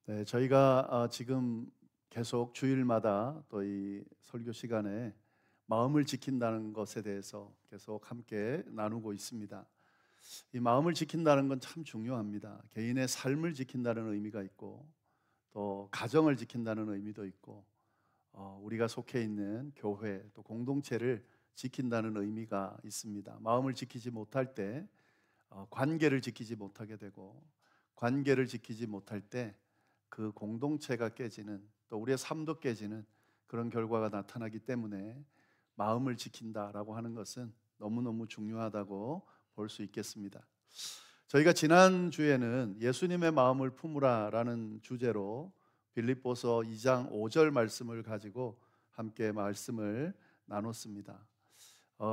네, 저희가 지금 계속 주일마다 또 이 설교 시간에 마음을 지킨다는 것에 대해서 계속 함께 나누고 있습니다. 이 마음을 지킨다는 건 참 중요합니다. 개인의 삶을 지킨다는 의미가 있고 또 가정을 지킨다는 의미도 있고 우리가 속해 있는 교회 또 공동체를 지킨다는 의미가 있습니다. 마음을 지키지 못할 때 관계를 지키지 못하게 되고 관계를 지키지 못할 때 그 공동체가 깨지는 또 우리의 삶도 깨지는 그런 결과가 나타나기 때문에 마음을 지킨다라고 하는 것은 너무너무 중요하다고 볼 수 있겠습니다. 저희가 지난 주에는 예수님의 마음을 품으라라는 주제로 빌립보서 2장 5절 말씀을 가지고 함께 말씀을 나눴습니다.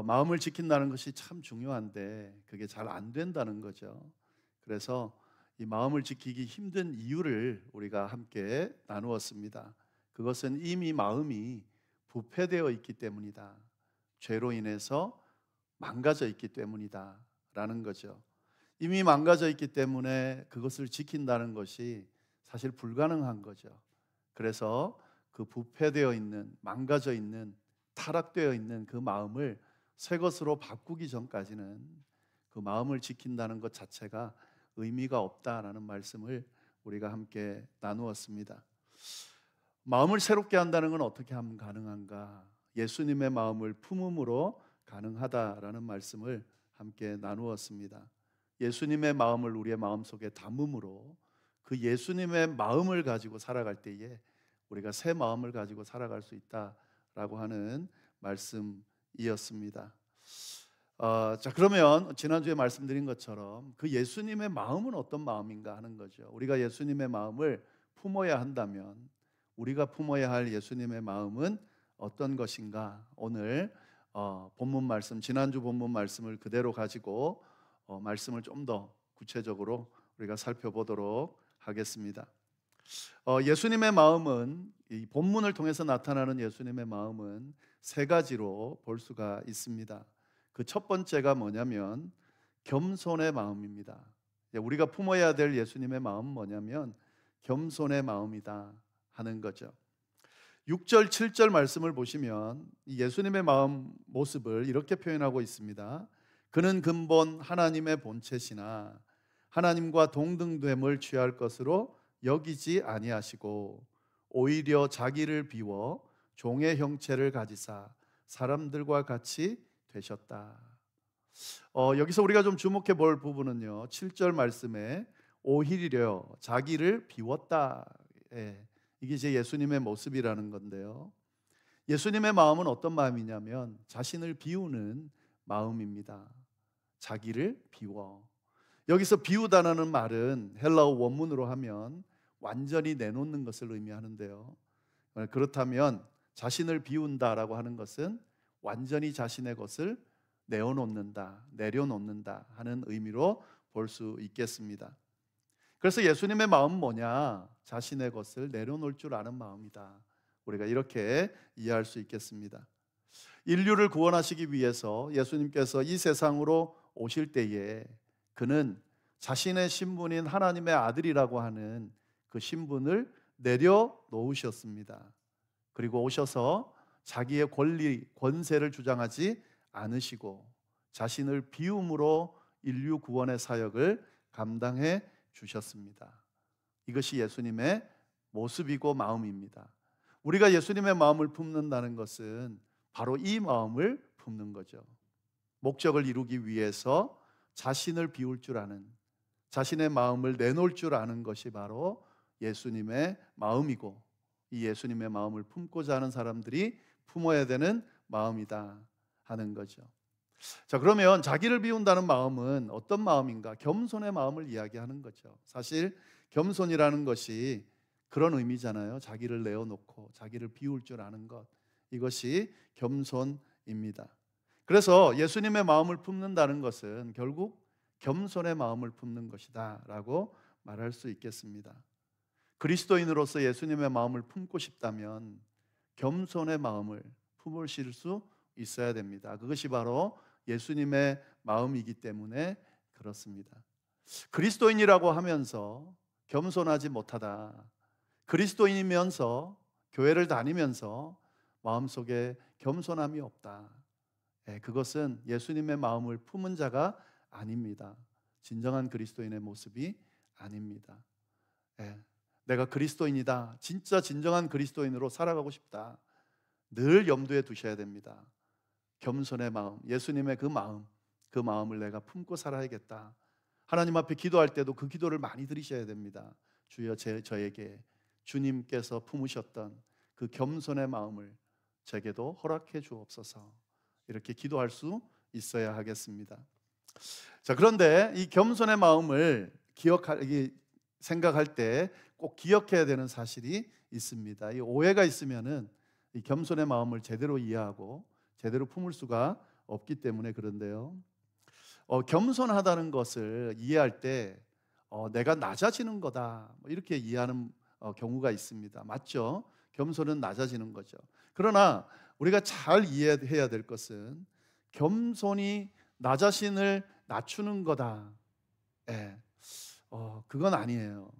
마음을 지킨다는 것이 참 중요한데 그게 잘 안 된다는 거죠. 그래서 이 마음을 지키기 힘든 이유를 우리가 함께 나누었습니다. 그것은 이미 마음이 부패되어 있기 때문이다. 죄로 인해서 망가져 있기 때문이다 라는 거죠. 이미 망가져 있기 때문에 그것을 지킨다는 것이 사실 불가능한 거죠. 그래서 그 부패되어 있는, 망가져 있는, 타락되어 있는 그 마음을 새 것으로 바꾸기 전까지는 그 마음을 지킨다는 것 자체가 의미가 없다라는 말씀을 우리가 함께 나누었습니다. 마음을 새롭게 한다는 건 어떻게 하면 가능한가? 예수님의 마음을 품음으로 가능하다라는 말씀을 함께 나누었습니다. 예수님의 마음을 우리의 마음속에 담음으로 그 예수님의 마음을 가지고 살아갈 때에 우리가 새 마음을 가지고 살아갈 수 있다라고 하는 말씀이었습니다. 그러면 지난주에 말씀드린 것처럼 그 예수님의 마음은 어떤 마음인가 하는 거죠. 우리가 예수님의 마음을 품어야 한다면 우리가 품어야 할 예수님의 마음은 어떤 것인가? 오늘 본문 말씀, 지난주 본문 말씀을 그대로 가지고 말씀을 좀 더 구체적으로 우리가 살펴보도록 하겠습니다. 예수님의 마음은, 이 본문을 통해서 나타나는 예수님의 마음은 세 가지로 볼 수가 있습니다. 그 첫 번째가 뭐냐면 겸손의 마음입니다. 우리가 품어야 될 예수님의 마음은 뭐냐면 겸손의 마음이다 하는 거죠. 6절, 7절 말씀을 보시면 예수님의 마음 모습을 이렇게 표현하고 있습니다. 그는 근본 하나님의 본체시나 하나님과 동등됨을 취할 것으로 여기지 아니하시고 오히려 자기를 비워 종의 형체를 가지사 사람들과 같이 되셨다. 여기서 우리가 좀 주목해 볼 부분은요, 7절 말씀에 오히려 자기를 비웠다. 이게 이제 예수님의 모습이라는 건데요. 예수님의 마음은 어떤 마음이냐면 자신을 비우는 마음입니다. 자기를 비워. 여기서 비우다라는 말은 헬라어 원문으로 하면 완전히 내놓는 것을 의미하는데요. 그렇다면 자신을 비운다라고 하는 것은 완전히 자신의 것을 내어놓는다, 내려놓는다 하는 의미로 볼 수 있겠습니다. 그래서 예수님의 마음은 뭐냐? 자신의 것을 내려놓을 줄 아는 마음이다. 우리가 이렇게 이해할 수 있겠습니다. 인류를 구원하시기 위해서 예수님께서 이 세상으로 오실 때에 그는 자신의 신분인 하나님의 아들이라고 하는 그 신분을 내려놓으셨습니다. 그리고 오셔서 자기의 권리, 권세를 주장하지 않으시고 자신을 비움으로 인류 구원의 사역을 감당해 주셨습니다. 이것이 예수님의 모습이고 마음입니다. 우리가 예수님의 마음을 품는다는 것은 바로 이 마음을 품는 거죠. 목적을 이루기 위해서 자신을 비울 줄 아는, 자신의 마음을 내놓을 줄 아는 것이 바로 예수님의 마음이고 이 예수님의 마음을 품고자 하는 사람들이 품어야 되는 마음이다 하는 거죠. 자, 그러면 자기를 비운다는 마음은 어떤 마음인가? 겸손의 마음을 이야기하는 거죠. 사실 겸손이라는 것이 그런 의미잖아요. 자기를 내어놓고 자기를 비울 줄 아는 것, 이것이 겸손입니다. 그래서 예수님의 마음을 품는다는 것은 결국 겸손의 마음을 품는 것이다 라고 말할 수 있겠습니다. 그리스도인으로서 예수님의 마음을 품고 싶다면 겸손의 마음을 품으실 수 있어야 됩니다. 그것이 바로 예수님의 마음이기 때문에 그렇습니다. 그리스도인이라고 하면서 겸손하지 못하다, 그리스도인이면서 교회를 다니면서 마음속에 겸손함이 없다. 그것은 예수님의 마음을 품은 자가 아닙니다. 진정한 그리스도인의 모습이 아닙니다. 내가 그리스도인이다. 진짜 진정한 그리스도인으로 살아가고 싶다. 늘 염두에 두셔야 됩니다. 겸손의 마음, 예수님의 그 마음을 내가 품고 살아야겠다. 하나님 앞에 기도할 때도 그 기도를 많이 드리셔야 됩니다. 주여 저에게 주님께서 품으셨던 그 겸손의 마음을 제게도 허락해 주옵소서. 이렇게 기도할 수 있어야 하겠습니다. 자, 그런데 이 겸손의 마음을 생각할 때 꼭 기억해야 되는 사실이 있습니다. 이 오해가 있으면은 이 겸손의 마음을 제대로 이해하고 제대로 품을 수가 없기 때문에 그런데요. 겸손하다는 것을 이해할 때 내가 낮아지는 거다 이렇게 이해하는 경우가 있습니다. 맞죠? 겸손은 낮아지는 거죠. 그러나 우리가 잘 이해해야 될 것은 겸손이 나 자신을 낮추는 거다. 그건 아니에요.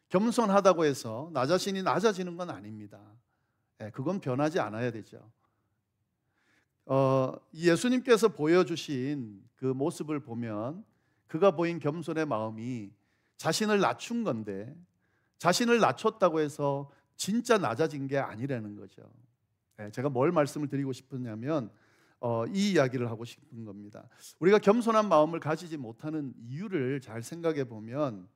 겸손하다고 해서 나 자신이 낮아지는 건 아닙니다. 그건 변하지 않아야 되죠. 예수님께서 보여주신 그 모습을 보면 그가 보인 겸손의 마음이 자신을 낮춘 건데, 자신을 낮췄다고 해서 진짜 낮아진 게 아니라는 거죠. 제가 뭘 말씀을 드리고 싶으냐면 이 이야기를 하고 싶은 겁니다. 우리가 겸손한 마음을 가지지 못하는 이유를 잘 생각해 보면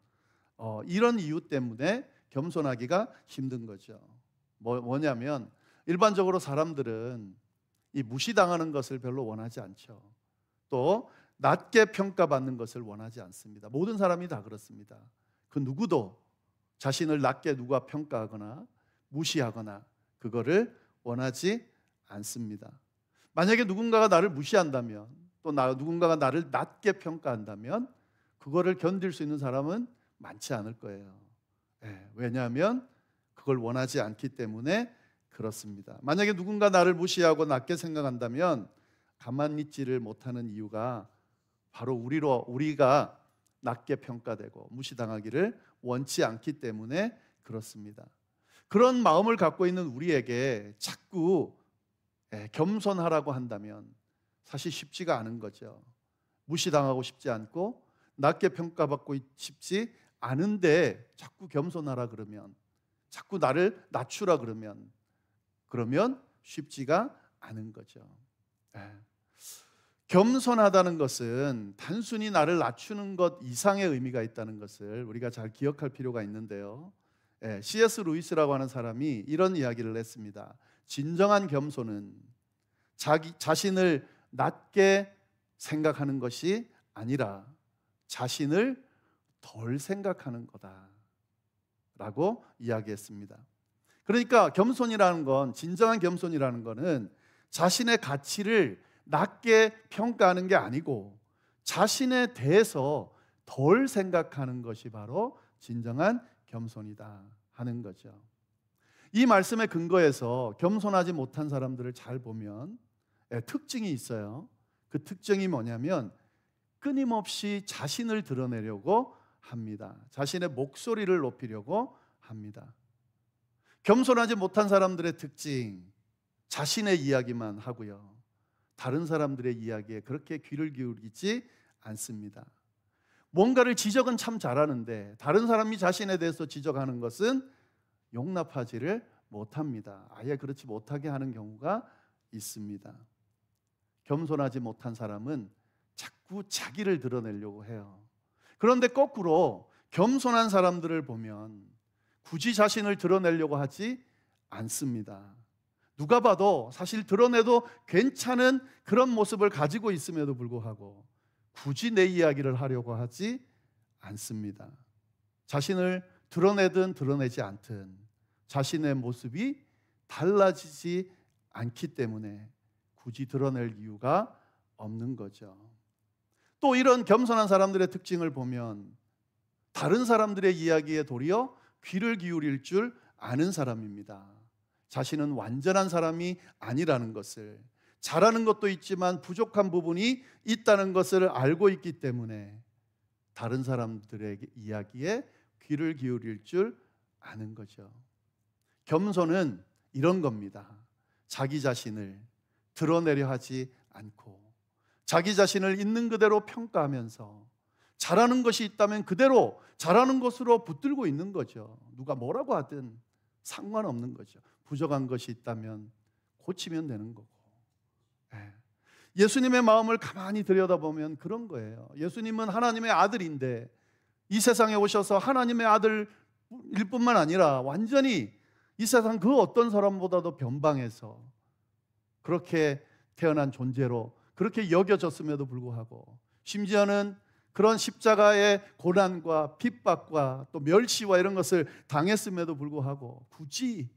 이런 이유 때문에 겸손하기가 힘든 거죠. 뭐냐면 일반적으로 사람들은 이 무시당하는 것을 별로 원하지 않죠. 또 낮게 평가받는 것을 원하지 않습니다. 모든 사람이 다 그렇습니다. 그 누구도 자신을 낮게 누가 평가하거나 무시하거나 그거를 원하지 않습니다. 만약에 누군가가 나를 무시한다면 또 누군가가 나를 낮게 평가한다면 그거를 견딜 수 있는 사람은 많지 않을 거예요. 왜냐하면 그걸 원하지 않기 때문에 그렇습니다. 만약에 누군가 나를 무시하고 낮게 생각한다면 가만히 있지를 못하는 이유가 바로 우리가 낮게 평가되고 무시당하기를 원치 않기 때문에 그렇습니다. 그런 마음을 갖고 있는 우리에게 자꾸 겸손하라고 한다면 사실 쉽지가 않은 거죠. 무시당하고 싶지 않고 낮게 평가받고 싶지 않은데 자꾸 겸손하라 그러면, 자꾸 나를 낮추라 그러면 쉽지가 않은 거죠. 겸손하다는 것은 단순히 나를 낮추는 것 이상의 의미가 있다는 것을 우리가 잘 기억할 필요가 있는데요. C.S. 루이스라고 하는 사람이 이런 이야기를 했습니다. 진정한 겸손은 자신을 낮게 생각하는 것이 아니라 자신을 덜 생각하는 거다라고 이야기했습니다. 그러니까 겸손이라는 건, 진정한 겸손이라는 거는 자신의 가치를 낮게 평가하는 게 아니고 자신에 대해서 덜 생각하는 것이 바로 진정한 겸손이다 하는 거죠. 이 말씀의 근거에서 겸손하지 못한 사람들을 잘 보면 특징이 있어요. 그 특징이 뭐냐면 끊임없이 자신을 드러내려고 합니다. 자신의 목소리를 높이려고 합니다. 겸손하지 못한 사람들의 특징, 자신의 이야기만 하고요. 다른 사람들의 이야기에 그렇게 귀를 기울이지 않습니다. 뭔가를 지적은 참 잘하는데 다른 사람이 자신에 대해서 지적하는 것은 용납하지를 못합니다. 아예 그렇지 못하게 하는 경우가 있습니다. 겸손하지 못한 사람은 자꾸 자기를 드러내려고 해요. 그런데 거꾸로 겸손한 사람들을 보면 굳이 자신을 드러내려고 하지 않습니다. 누가 봐도 사실 드러내도 괜찮은 그런 모습을 가지고 있음에도 불구하고 굳이 내 이야기를 하려고 하지 않습니다. 자신을 드러내든 드러내지 않든 자신의 모습이 달라지지 않기 때문에 굳이 드러낼 이유가 없는 거죠. 또 이런 겸손한 사람들의 특징을 보면 다른 사람들의 이야기에 도리어 귀를 기울일 줄 아는 사람입니다. 자신은 완전한 사람이 아니라는 것을, 잘하는 것도 있지만 부족한 부분이 있다는 것을 알고 있기 때문에 다른 사람들의 이야기에 귀를 기울일 줄 아는 거죠. 겸손은 이런 겁니다. 자기 자신을 드러내려 하지 않고 자기 자신을 있는 그대로 평가하면서 잘하는 것이 있다면 그대로 잘하는 것으로 붙들고 있는 거죠. 누가 뭐라고 하든 상관없는 거죠. 부족한 것이 있다면 고치면 되는 거고. 예수님의 마음을 가만히 들여다보면 그런 거예요. 예수님은 하나님의 아들인데 이 세상에 오셔서 하나님의 아들일 뿐만 아니라 완전히 이 세상 그 어떤 사람보다도 변방해서 그렇게 태어난 존재로 그렇게 여겨졌음에도 불구하고 심지어는 그런 십자가의 고난과 핍박과 또 멸시와 이런 것을 당했음에도 불구하고 굳이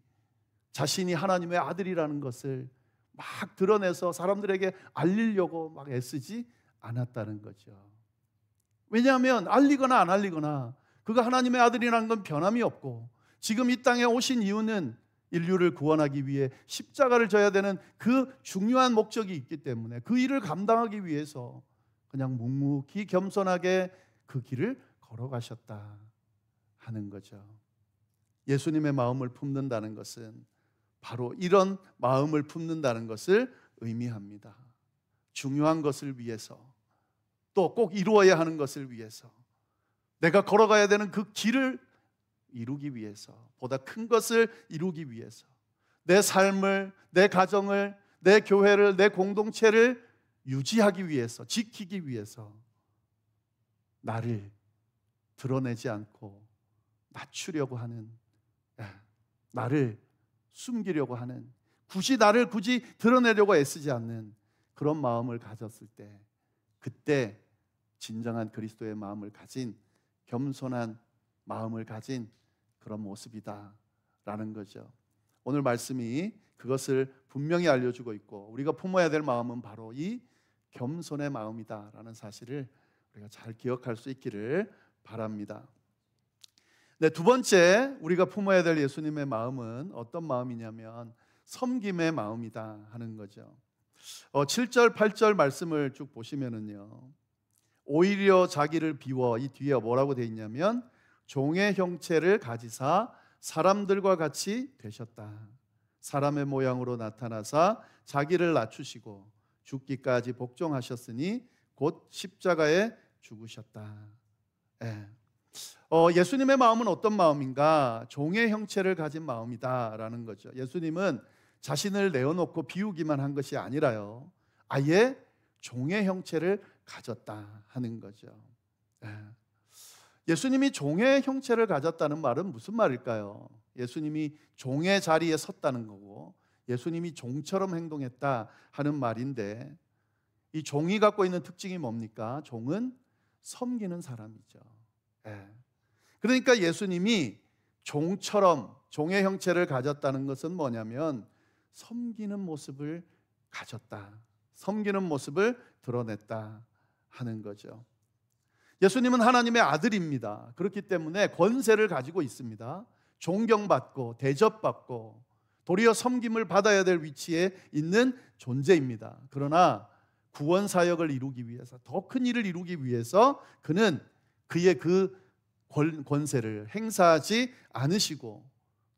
자신이 하나님의 아들이라는 것을 막 드러내서 사람들에게 알리려고 막 애쓰지 않았다는 거죠. 왜냐하면 알리거나 안 알리거나 그가 하나님의 아들이라는 건 변함이 없고 지금 이 땅에 오신 이유는 인류를 구원하기 위해 십자가를 져야 되는 그 중요한 목적이 있기 때문에 그 일을 감당하기 위해서 그냥 묵묵히 겸손하게 그 길을 걸어가셨다 하는 거죠. 예수님의 마음을 품는다는 것은 바로 이런 마음을 품는다는 것을 의미합니다. 중요한 것을 위해서 또 꼭 이루어야 하는 것을 위해서 내가 걸어가야 되는 그 길을 이루기 위해서 보다 큰 것을 이루기 위해서 내 삶을, 내 가정을, 내 교회를, 내 공동체를 유지하기 위해서 지키기 위해서 나를 드러내지 않고 낮추려고 하는 나를 숨기려고 하는 나를 굳이 드러내려고 애쓰지 않는 그런 마음을 가졌을 때 그때 진정한 그리스도의 마음을 가진 겸손한 마음을 가진 그런 모습이다라는 거죠. 오늘 말씀이 그것을 분명히 알려주고 있고 우리가 품어야 될 마음은 바로 이 겸손의 마음이다라는 사실을 우리가 잘 기억할 수 있기를 바랍니다. 네, 두 번째 우리가 품어야 될 예수님의 마음은 어떤 마음이냐면 섬김의 마음이다 하는 거죠. 7절, 8절 말씀을 쭉 보시면은요. 오히려 자기를 비워 이 뒤에 뭐라고 되어 있냐면 종의 형체를 가지사 사람들과 같이 되셨다. 사람의 모양으로 나타나사 자기를 낮추시고 죽기까지 복종하셨으니 곧 십자가에 죽으셨다. 예수님의 마음은 어떤 마음인가? 종의 형체를 가진 마음이다라는 거죠. 예수님은 자신을 내어놓고 비우기만 한 것이 아니라요, 아예 종의 형체를 가졌다 하는 거죠. 예수님이 종의 형체를 가졌다는 말은 무슨 말일까요? 예수님이 종의 자리에 섰다는 거고 예수님이 종처럼 행동했다 하는 말인데 이 종이 갖고 있는 특징이 뭡니까? 종은 섬기는 사람이죠. 그러니까 예수님이 종처럼 종의 형체를 가졌다는 것은 뭐냐면 섬기는 모습을 가졌다, 섬기는 모습을 드러냈다 하는 거죠. 예수님은 하나님의 아들입니다. 그렇기 때문에 권세를 가지고 있습니다. 존경받고 대접받고 도리어 섬김을 받아야 될 위치에 있는 존재입니다. 그러나 구원 사역을 이루기 위해서, 더 큰 일을 이루기 위해서 그는 그의 그 권세를 행사하지 않으시고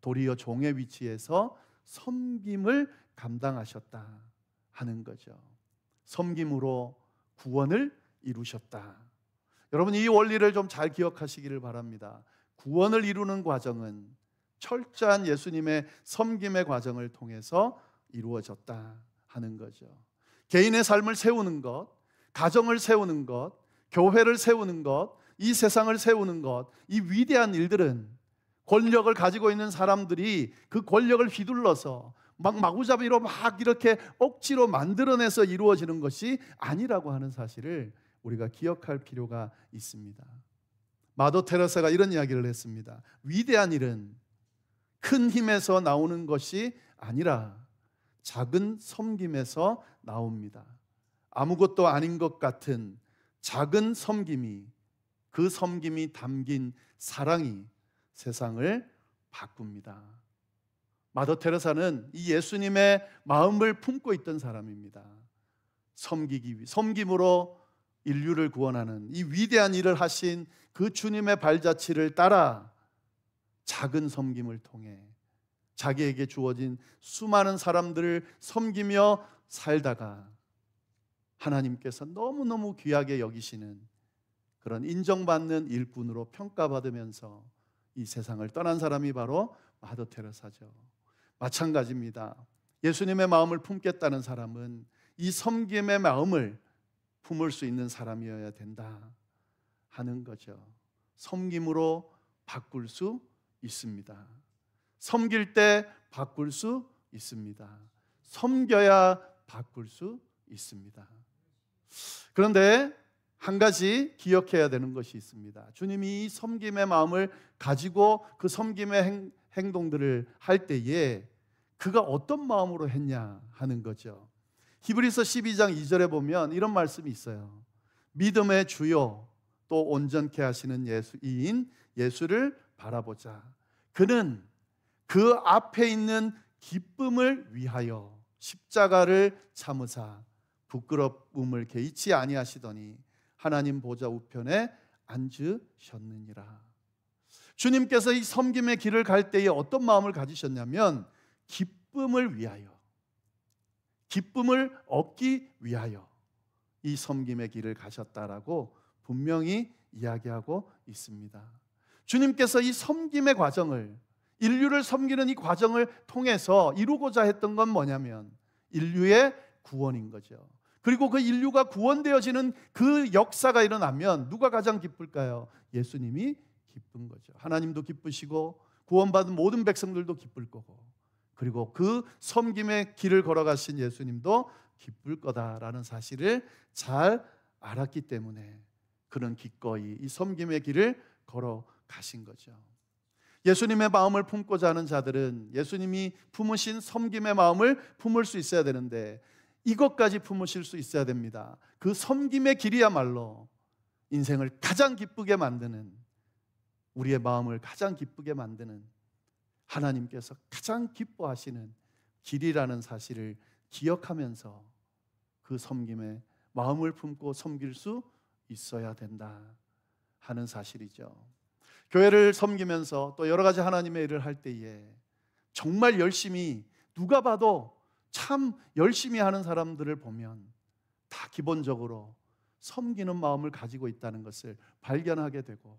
도리어 종의 위치에서 섬김을 감당하셨다 하는 거죠. 섬김으로 구원을 이루셨다. 여러분, 이 원리를 좀 잘 기억하시기를 바랍니다. 구원을 이루는 과정은 철저한 예수님의 섬김의 과정을 통해서 이루어졌다 하는 거죠. 개인의 삶을 세우는 것, 가정을 세우는 것, 교회를 세우는 것, 이 세상을 세우는 것, 이 위대한 일들은 권력을 가지고 있는 사람들이 그 권력을 휘둘러서 마구잡이로 막 이렇게 억지로 만들어내서 이루어지는 것이 아니라고 하는 사실을 우리가 기억할 필요가 있습니다. 마더 테레사가 이런 이야기를 했습니다. 위대한 일은 큰 힘에서 나오는 것이 아니라 작은 섬김에서 나옵니다. 아무것도 아닌 것 같은 작은 섬김이, 그 섬김이 담긴 사랑이 세상을 바꿉니다. 마더 테레사는 이 예수님의 마음을 품고 있던 사람입니다. 섬김으로 인류를 구원하는 이 위대한 일을 하신 그 주님의 발자취를 따라 작은 섬김을 통해 자기에게 주어진 수많은 사람들을 섬기며 살다가 하나님께서 너무너무 귀하게 여기시는 그런 인정받는 일꾼으로 평가받으면서 이 세상을 떠난 사람이 바로 마더 테레사죠. 마찬가지입니다. 예수님의 마음을 품겠다는 사람은 이 섬김의 마음을 품을 수 있는 사람이어야 된다 하는 거죠. 섬김으로 바꿀 수 있습니다. 섬길 때 바꿀 수 있습니다. 섬겨야 바꿀 수 있습니다. 그런데 한 가지 기억해야 되는 것이 있습니다. 주님이 이 섬김의 마음을 가지고 그 섬김의 행동들을 할 때에 그가 어떤 마음으로 했냐 하는 거죠. 히브리서 12장 2절에 보면 이런 말씀이 있어요. 믿음의 주요 또 온전케 하시는 예수인 예수를 바라보자. 그는 그 앞에 있는 기쁨을 위하여 십자가를 참으사 부끄러움을 개의치 아니하시더니 하나님 보좌 우편에 앉으셨느니라. 주님께서 이 섬김의 길을 갈 때에 어떤 마음을 가지셨냐면 기쁨을 위하여, 기쁨을 얻기 위하여 이 섬김의 길을 가셨다라고 분명히 이야기하고 있습니다. 주님께서 이 섬김의 과정을, 인류를 섬기는 이 과정을 통해서 이루고자 했던 건 뭐냐면 인류의 구원인 거죠. 그리고 그 인류가 구원되어지는 그 역사가 일어나면 누가 가장 기쁠까요? 예수님이 기쁜 거죠. 하나님도 기쁘시고 구원받은 모든 백성들도 기쁠 거고, 그리고 그 섬김의 길을 걸어가신 예수님도 기쁠 거다라는 사실을 잘 알았기 때문에 그는 기꺼이 이 섬김의 길을 걸어가신 거죠. 예수님의 마음을 품고자 하는 자들은 예수님이 품으신 섬김의 마음을 품을 수 있어야 되는데 이것까지 품으실 수 있어야 됩니다. 그 섬김의 길이야말로 인생을 가장 기쁘게 만드는, 우리의 마음을 가장 기쁘게 만드는, 하나님께서 가장 기뻐하시는 길이라는 사실을 기억하면서 그 섬김에 마음을 품고 섬길 수 있어야 된다 하는 사실이죠. 교회를 섬기면서 또 여러 가지 하나님의 일을 할 때에 정말 열심히, 누가 봐도 참 열심히 하는 사람들을 보면 다 기본적으로 섬기는 마음을 가지고 있다는 것을 발견하게 되고,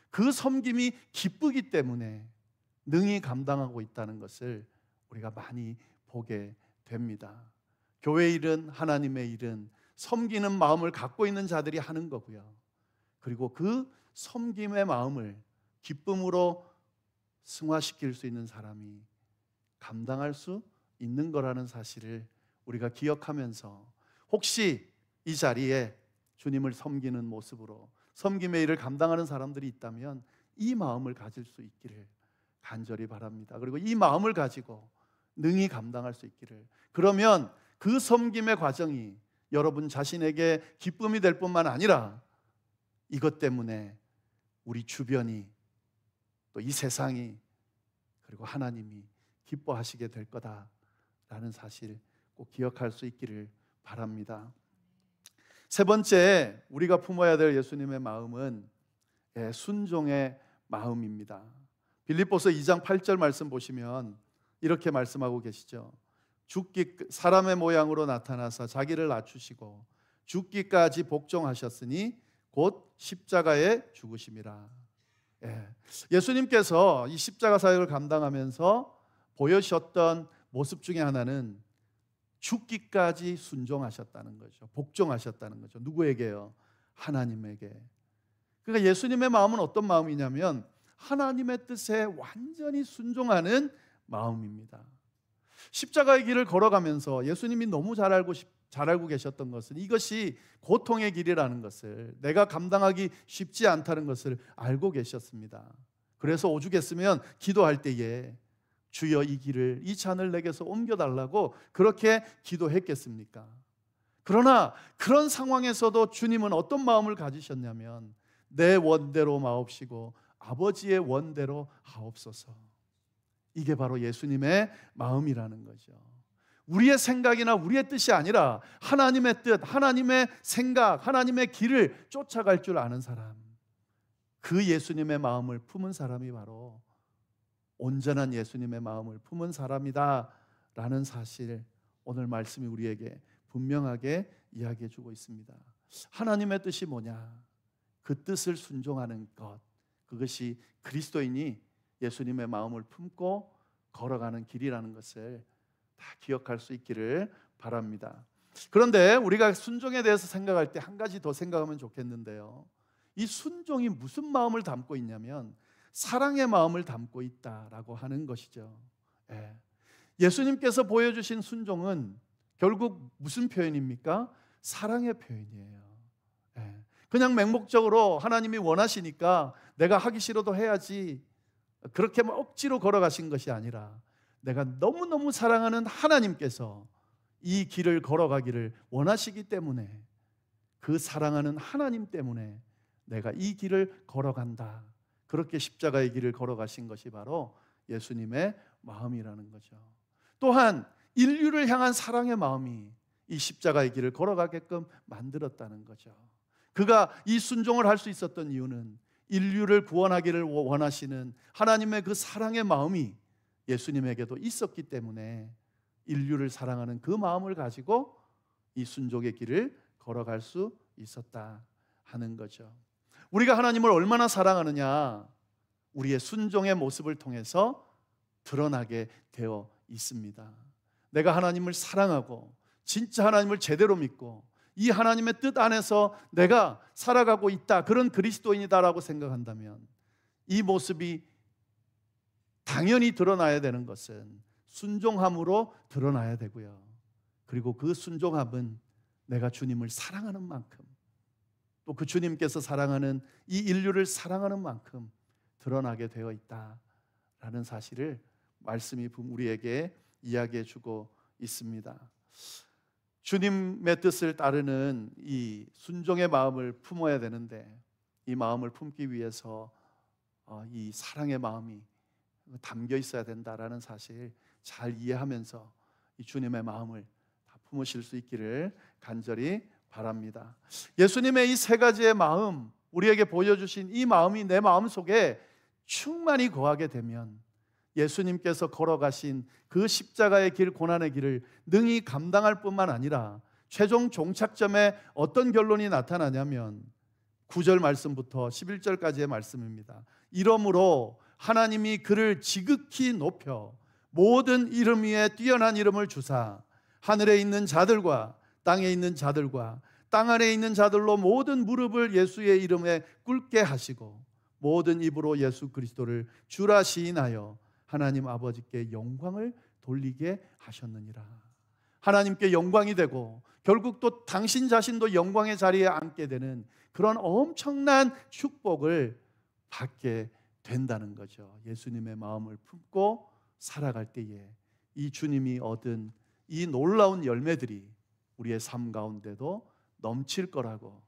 그 섬김이 기쁘기 때문에 능히 감당하고 있다는 것을 우리가 많이 보게 됩니다. 교회 일은, 하나님의 일은 섬기는 마음을 갖고 있는 자들이 하는 거고요. 그리고 그 섬김의 마음을 기쁨으로 승화시킬 수 있는 사람이 감당할 수 있는 거라는 사실을 우리가 기억하면서 혹시 이 자리에 주님을 섬기는 모습으로 섬김의 일을 감당하는 사람들이 있다면 이 마음을 가질 수 있기를 간절히 바랍니다. 그리고 이 마음을 가지고 능히 감당할 수 있기를. 그러면 그 섬김의 과정이 여러분 자신에게 기쁨이 될 뿐만 아니라 이것 때문에 우리 주변이, 또 이 세상이, 그리고 하나님이 기뻐하시게 될 거다라는 사실 꼭 기억할 수 있기를 바랍니다. 세 번째, 우리가 품어야 될 예수님의 마음은 순종의 마음입니다. 빌립보서 2장 8절 말씀 보시면 이렇게 말씀하고 계시죠. 사람의 모양으로 나타나사 자기를 낮추시고 죽기까지 복종하셨으니 곧 십자가에 죽으심이라. 예수님께서 이 십자가 사역을 감당하면서 보여주셨던 모습 중에 하나는 죽기까지 순종하셨다는 거죠. 복종하셨다는 거죠. 누구에게요? 하나님에게. 그러니까 예수님의 마음은 어떤 마음이냐면 하나님의 뜻에 완전히 순종하는 마음입니다. 십자가의 길을 걸어가면서 예수님이 너무 잘 알고 계셨던 것은 이것이 고통의 길이라는 것을, 내가 감당하기 쉽지 않다는 것을 알고 계셨습니다. 그래서 오죽했으면 기도할 때에 주여 이 길을, 이 잔을 내게서 옮겨달라고 그렇게 기도했겠습니까? 그러나 그런 상황에서도 주님은 어떤 마음을 가지셨냐면 내 원대로 마옵시고 아버지의 원대로 하옵소서. 이게 바로 예수님의 마음이라는 거죠. 우리의 생각이나 우리의 뜻이 아니라 하나님의 뜻, 하나님의 생각, 하나님의 길을 쫓아갈 줄 아는 사람, 그 예수님의 마음을 품은 사람이 바로 온전한 예수님의 마음을 품은 사람이다 라는 사실, 오늘 말씀이 우리에게 분명하게 이야기해 주고 있습니다. 하나님의 뜻이 뭐냐? 그 뜻을 순종하는 것, 그것이 그리스도인이 예수님의 마음을 품고 걸어가는 길이라는 것을 다 기억할 수 있기를 바랍니다. 그런데 우리가 순종에 대해서 생각할 때 한 가지 더 생각하면 좋겠는데요, 이 순종이 무슨 마음을 담고 있냐면 사랑의 마음을 담고 있다라고 하는 것이죠. 예수님께서 보여주신 순종은 결국 무슨 표현입니까? 사랑의 표현이에요. 그냥 맹목적으로 하나님이 원하시니까 내가 하기 싫어도 해야지, 그렇게 억지로 걸어가신 것이 아니라 내가 너무너무 사랑하는 하나님께서 이 길을 걸어가기를 원하시기 때문에, 그 사랑하는 하나님 때문에 내가 이 길을 걸어간다, 그렇게 십자가의 길을 걸어가신 것이 바로 예수님의 마음이라는 거죠. 또한 인류를 향한 사랑의 마음이 이 십자가의 길을 걸어가게끔 만들었다는 거죠. 그가 이 순종을 할 수 있었던 이유는 인류를 구원하기를 원하시는 하나님의 그 사랑의 마음이 예수님에게도 있었기 때문에 인류를 사랑하는 그 마음을 가지고 이 순종의 길을 걸어갈 수 있었다 하는 거죠. 우리가 하나님을 얼마나 사랑하느냐, 우리의 순종의 모습을 통해서 드러나게 되어 있습니다. 내가 하나님을 사랑하고 진짜 하나님을 제대로 믿고 이 하나님의 뜻 안에서 내가 살아가고 있다, 그런 그리스도인이다라고 생각한다면 이 모습이 당연히 드러나야 되는 것은 순종함으로 드러나야 되고요. 그리고 그 순종함은 내가 주님을 사랑하는 만큼, 또 그 주님께서 사랑하는 이 인류를 사랑하는 만큼 드러나게 되어 있다라는 사실을 말씀이 우리에게 이야기해 주고 있습니다. 주님의 뜻을 따르는 이 순종의 마음을 품어야 되는데, 이 마음을 품기 위해서 이 사랑의 마음이 담겨 있어야 된다라는 사실 잘 이해하면서 이 주님의 마음을 다 품으실 수 있기를 간절히 바랍니다. 예수님의 이 세 가지의 마음, 우리에게 보여주신 이 마음이 내 마음 속에 충만히 거하게 되면 예수님께서 걸어가신 그 십자가의 길, 고난의 길을 능히 감당할 뿐만 아니라 최종 종착점에 어떤 결론이 나타나냐면 9절 말씀부터 11절까지의 말씀입니다. 이러므로 하나님이 그를 지극히 높여 모든 이름 위에 뛰어난 이름을 주사 하늘에 있는 자들과 땅에 있는 자들과 땅 아래에 있는 자들로 모든 무릎을 예수의 이름에 꿇게 하시고 모든 입으로 예수 그리스도를 주라 시인하여 하나님 아버지께 영광을 돌리게 하셨느니라. 하나님께 영광이 되고 결국 또 당신 자신도 영광의 자리에 앉게 되는 그런 엄청난 축복을 받게 된다는 거죠. 예수님의 마음을 품고 살아갈 때에 이 주님이 얻은 이 놀라운 열매들이 우리의 삶 가운데도 넘칠 거라고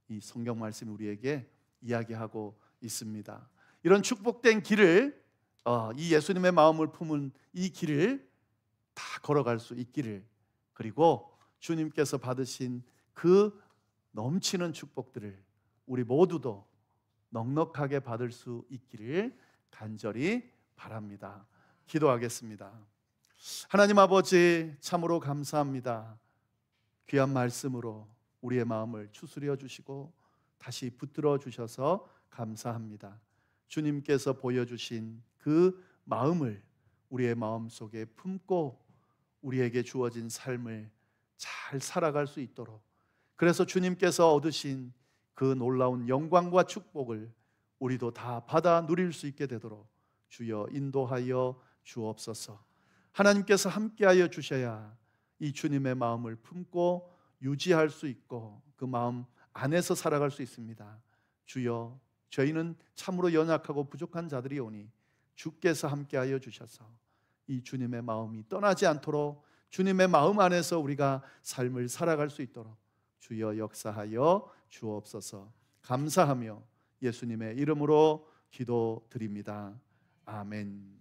이 성경 말씀이 우리에게 이야기하고 있습니다. 이런 축복된 길을, 이 예수님의 마음을 품은 이 길을 다 걸어갈 수 있기를, 그리고 주님께서 받으신 그 넘치는 축복들을 우리 모두도 넉넉하게 받을 수 있기를 간절히 바랍니다. 기도하겠습니다. 하나님 아버지, 참으로 감사합니다. 귀한 말씀으로 우리의 마음을 추스려 주시고 다시 붙들어 주셔서 감사합니다. 주님께서 보여주신 그 마음을 우리의 마음 속에 품고 우리에게 주어진 삶을 잘 살아갈 수 있도록, 그래서 주님께서 얻으신 그 놀라운 영광과 축복을 우리도 다 받아 누릴 수 있게 되도록 주여 인도하여 주옵소서. 하나님께서 함께하여 주셔야 이 주님의 마음을 품고 유지할 수 있고 그 마음 안에서 살아갈 수 있습니다. 주여, 저희는 참으로 연약하고 부족한 자들이오니 주께서 함께하여 주셔서 이 주님의 마음이 떠나지 않도록 주님의 마음 안에서 우리가 삶을 살아갈 수 있도록 주여 역사하여 주옵소서. 감사하며 예수님의 이름으로 기도드립니다. 아멘.